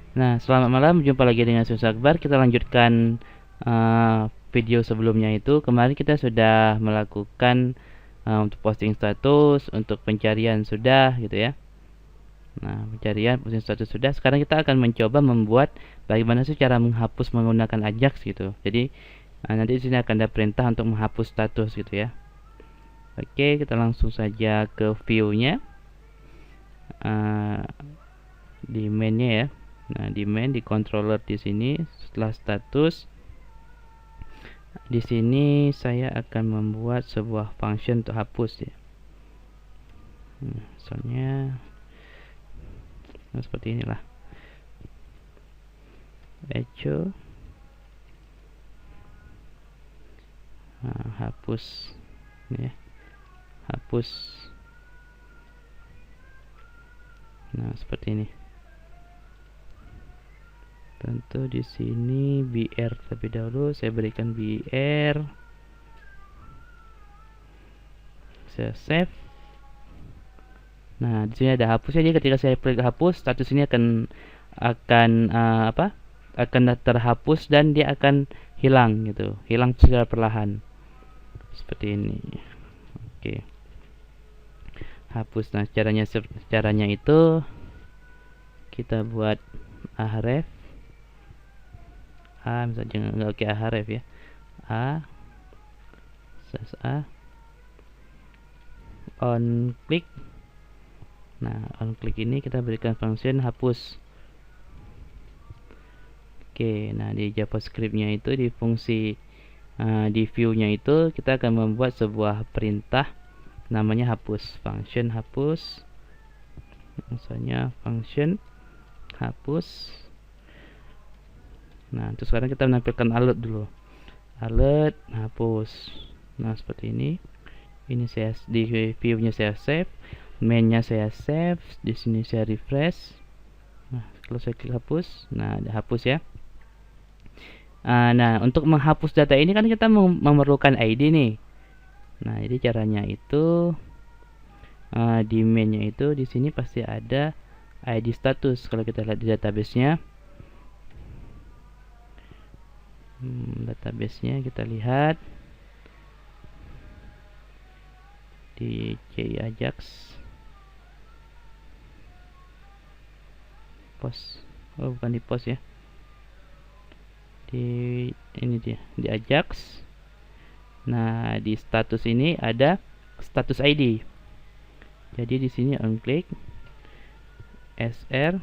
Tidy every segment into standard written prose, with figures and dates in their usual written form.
Nah, selamat malam, jumpa lagi dengan Sus Akbar. Kita lanjutkan video sebelumnya itu. Kemarin kita sudah melakukan untuk posting status, untuk pencarian sudah gitu ya. Nah, pencarian posting status sudah. Sekarang kita akan mencoba membuat bagaimana sih cara menghapus menggunakan Ajax gitu. Jadi nanti di sini akan ada perintah untuk menghapus status gitu ya. Oke, kita langsung saja ke view-nya. Di main-nya ya. Nah, di main di controller di sini setelah status di sini saya akan membuat sebuah function untuk hapus ya. Misalnya seperti inilah. Echo hapus ya. Hapus. Nah, seperti ini. Tentu di sini BR terlebih dahulu, saya berikan BR. Saya save. Nah, di sini ada hapus. Jadi ketika saya klik hapus, status ini akan akan terhapus dan dia akan hilang gitu, hilang secara perlahan seperti ini. Oke, hapus. Nah, caranya itu kita buat ahref misalnya nggak oke ahref ya, a on click. Nah, on click ini kita berikan function hapus. Oke, nah di JavaScript-nya itu di fungsi di view-nya itu kita akan membuat sebuah perintah namanya hapus, function hapus. Misalnya function hapus. Nah, terus sekarang kita menampilkan alert dulu. Alert hapus. Nah, seperti ini. Ini saya di view-nya saya save, main-nya saya save, di sini saya refresh. Nah, kalau saya klik hapus, nah ada hapus ya. Nah, untuk menghapus data ini kan kita memerlukan ID nih. Nah, jadi caranya itu di main-nya itu di sini pasti ada ID status. Kalau kita lihat di database-nya, database-nya kita lihat di C Ajax post. Oh, bukan di post ya. Di ini dia, di Ajax. Nah, di status ini ada status ID. Jadi di sini on click sr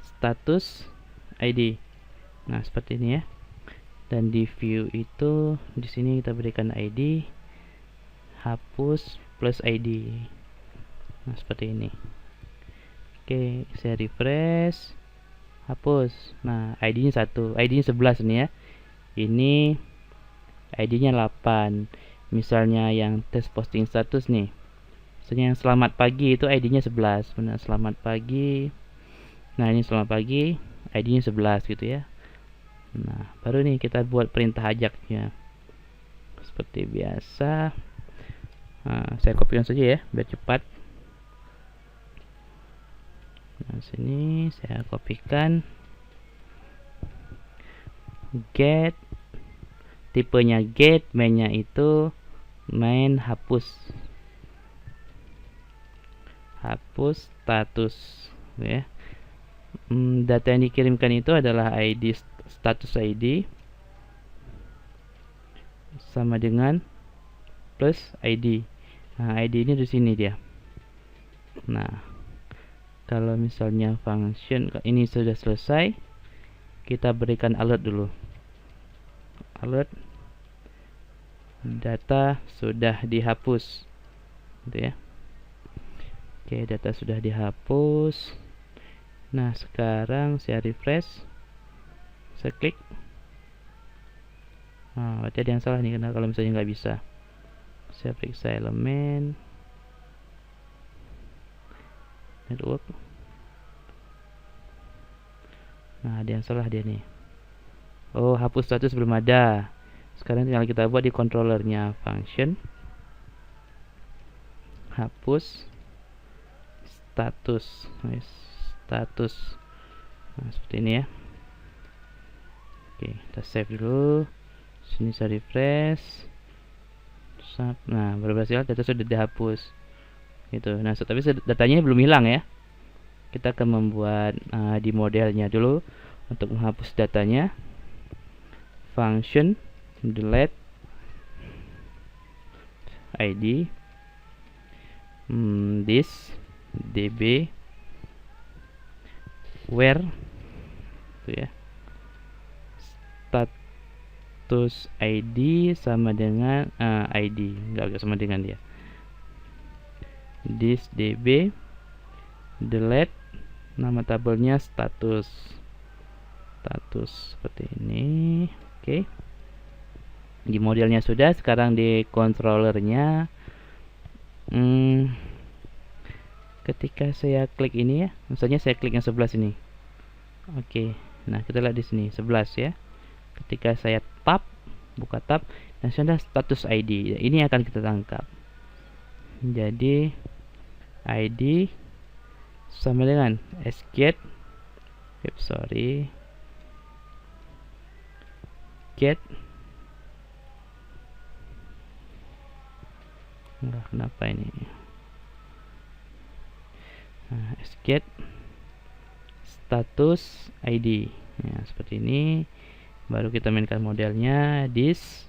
status ID. Nah, seperti ini ya. Dan di view itu di sini kita berikan ID hapus plus ID. Nah, seperti ini. Oke, saya refresh. Hapus. Nah, ID-nya 1, ID-nya 11 nih ya. Ini ID-nya 8. Misalnya yang tes posting status nih. Misalnya yang selamat pagi itu ID-nya 11. Benar, selamat pagi. Nah, ini selamat pagi, ID-nya 11 gitu ya. Nah, baru nih kita buat perintah ajaknya. Seperti biasa. Nah, saya kopikan saja ya biar cepat. Nah, sini saya kopikan get, tipenya get, mainnya itu main hapus status ya. Data yang dikirimkan itu adalah ID status ID sama dengan plus ID. Nah, ID ini di sini dia. Nah, kalau misalnya function ini sudah selesai, kita berikan alert dulu. Alert data sudah dihapus gitu ya. Oke, data sudah dihapus. Nah, sekarang saya refresh, saya klik. Nah, berarti ada yang salah nih, karena kalau misalnya nggak bisa. Saya periksa elemen network. Nah, ada yang salah dia nih. Oh, hapus status belum ada. Sekarang tinggal kita buat di controllernya function hapus status. Nah, seperti ini ya. Oke, kita save dulu. Sini saya refresh. Nah, baru berhasil, data sudah dihapus. Gitu. Nah, tapi datanya belum hilang ya. Kita akan membuat di modelnya dulu untuk menghapus datanya. Function delete id this db where itu ya, status id sama dengan id enggak sama dengan dia, this db delete nama tabelnya status seperti ini. Oke. Di modelnya sudah, sekarang di controllernya ketika saya klik ini ya, misalnya saya klik yang sebelah sini. Oke. Nah, kita lihat di sini 11 ya. Ketika saya buka tab, dan sudah status ID. Ini akan kita tangkap. Jadi ID sama dengan get enggak, kenapa ini? Nah, get status ID. Ya, seperti ini. Baru kita mainkan modelnya this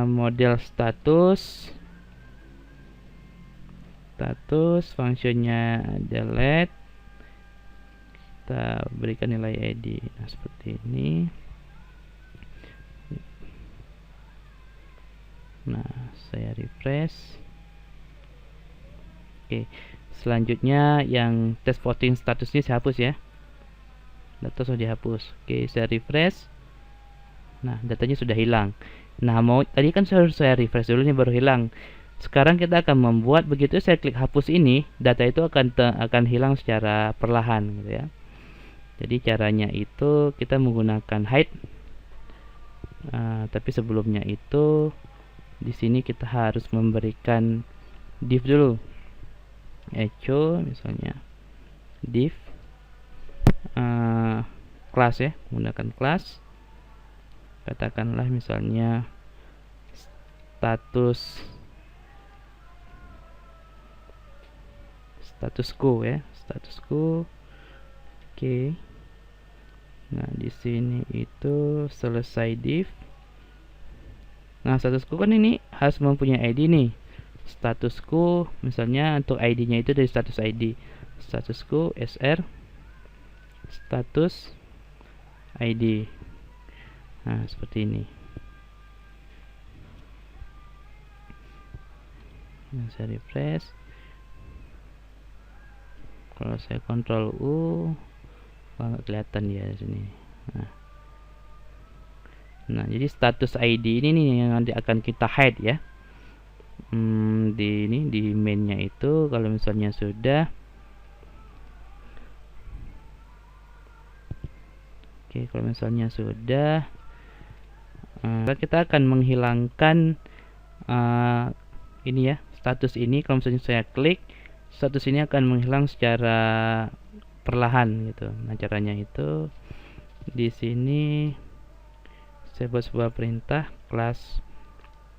model status fungsinya delete, kita berikan nilai id. Nah, seperti ini. Nah, saya refresh. Oke, selanjutnya yang test voting statusnya saya hapus ya. Data sudah dihapus. Oke, saya refresh. Nah, datanya sudah hilang. Nah, tadi kan saya refresh dulu nih baru hilang. Sekarang kita akan membuat, begitu saya klik hapus ini, data itu akan hilang secara perlahan gitu ya. Jadi caranya itu kita menggunakan hide. Tapi sebelumnya itu di sini kita harus memberikan div dulu. Echo misalnya div kelas ya, menggunakan kelas. Katakanlah misalnya status quo ya, status quo. Oke. Nah, di sini itu selesai div. Nah, status quo kan ini harus mempunyai ID nih. Status quo misalnya untuk ID-nya itu dari status ID. Status quo sr status ID. Nah, seperti ini. Nah, saya refresh. Kalau saya Ctrl U, nggak kelihatan dia di sini. Nah, jadi status ID ini nih yang nanti akan kita hide ya. Di mainnya itu kalau misalnya sudah. Oke, kalau misalnya sudah, kita akan menghilangkan ini ya, status ini. Kalau misalnya saya klik, status ini akan menghilang secara perlahan gitu. Nah, caranya itu di sini saya buat sebuah perintah kelas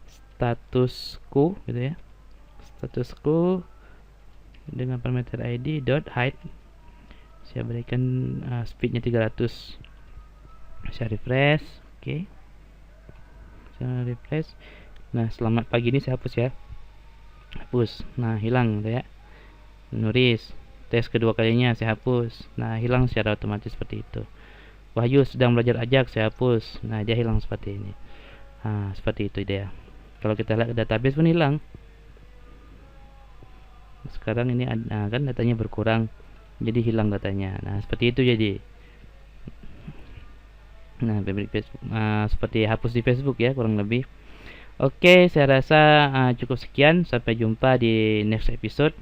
status quo gitu ya. Status quo dengan parameter id .hide. Saya berikan speednya 300. Saya refresh. Oke. Saya refresh. Nah, selamat pagi ini saya hapus ya. Hapus. Nah, hilang gitu ya. Nulis tes kedua kalinya saya hapus. Nah, hilang secara otomatis seperti itu. Wahyu sedang belajar ajak, saya hapus. Nah, dia hilang seperti ini. Nah, seperti itu dia. Kalau kita lihat database pun hilang. Sekarang ini kan datanya berkurang, jadi hilang datanya. Nah, seperti itu jadi. Nah, seperti hapus di Facebook ya, kurang lebih. Oke, saya rasa cukup sekian. Sampai jumpa di next episode.